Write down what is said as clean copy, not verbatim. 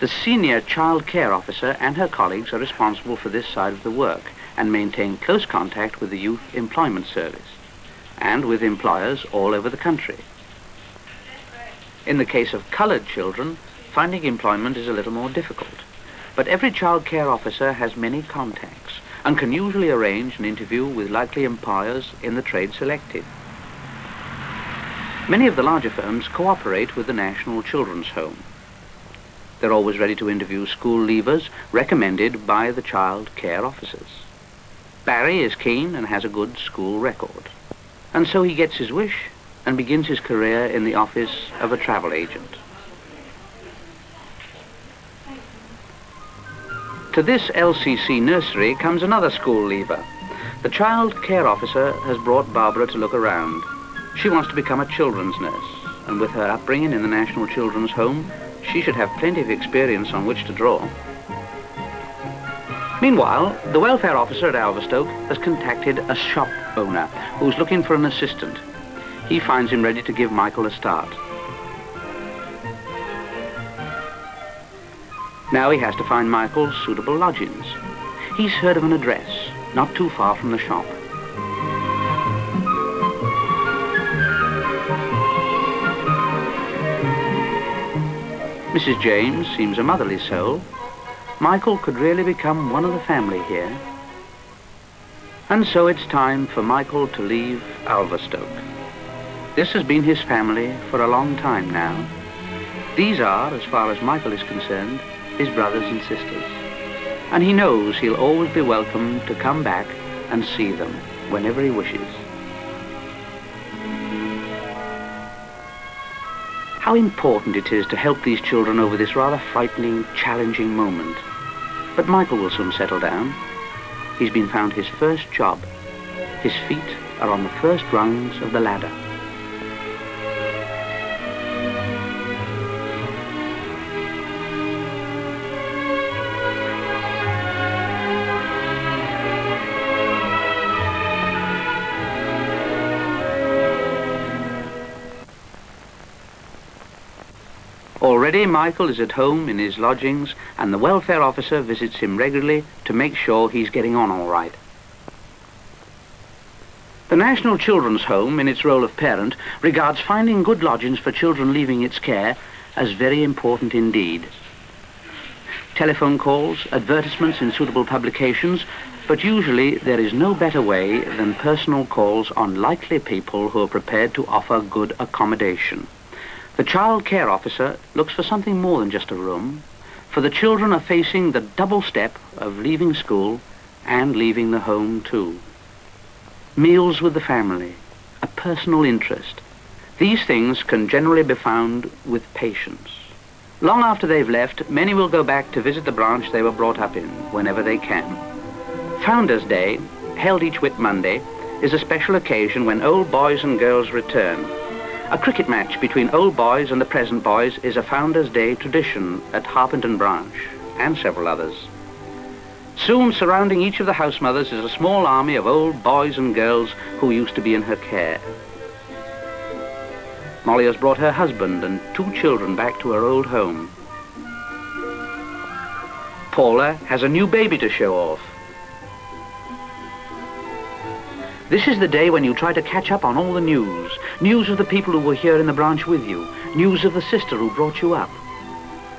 The senior child care officer and her colleagues are responsible for this side of the work and maintain close contact with the Youth Employment Service and with employers all over the country. In the case of coloured children, finding employment is a little more difficult, but every child care officer has many contacts and can usually arrange an interview with likely employers in the trade selected. Many of the larger firms cooperate with the National Children's Home. They're always ready to interview school leavers recommended by the child care officers. Barry is keen and has a good school record, and so he gets his wish and begins his career in the office of a travel agent. To this LCC nursery comes another school leaver. The child care officer has brought Barbara to look around. She wants to become a children's nurse, and with her upbringing in the National Children's Home, she should have plenty of experience on which to draw. Meanwhile, the welfare officer at Alverstoke has contacted a shop owner who's looking for an assistant. He finds him ready to give Michael a start. Now he has to find Michael suitable lodgings. He's heard of an address not too far from the shop. Mrs. James seems a motherly soul. Michael could really become one of the family here. And so it's time for Michael to leave Alverstoke. This has been his family for a long time now. These are, as far as Michael is concerned, his brothers and sisters. And he knows he'll always be welcome to come back and see them whenever he wishes. How important it is to help these children over this rather frightening, challenging moment. But Michael will soon settle down. He's been found his first job. His feet are on the first rungs of the ladder. Already Michael is at home in his lodgings, and the welfare officer visits him regularly to make sure he's getting on all right. The National Children's Home, in its role of parent, regards finding good lodgings for children leaving its care as very important indeed. Telephone calls, advertisements in suitable publications, but usually there is no better way than personal calls on likely people who are prepared to offer good accommodation. The child care officer looks for something more than just a room, for the children are facing the double step of leaving school and leaving the home too. Meals with the family, a personal interest. These things can generally be found with patience. Long after they've left, many will go back to visit the branch they were brought up in whenever they can. Founders' Day, held each Whit Monday, is a special occasion when old boys and girls return. A cricket match between old boys and the present boys is a Founders' Day tradition at Harpenden branch and several others. Soon surrounding each of the house mothers is a small army of old boys and girls who used to be in her care. Molly has brought her husband and 2 children back to her old home. Paula has a new baby to show off. This is the day when you try to catch up on all the news. News of the people who were here in the branch with you. News of the sister who brought you up.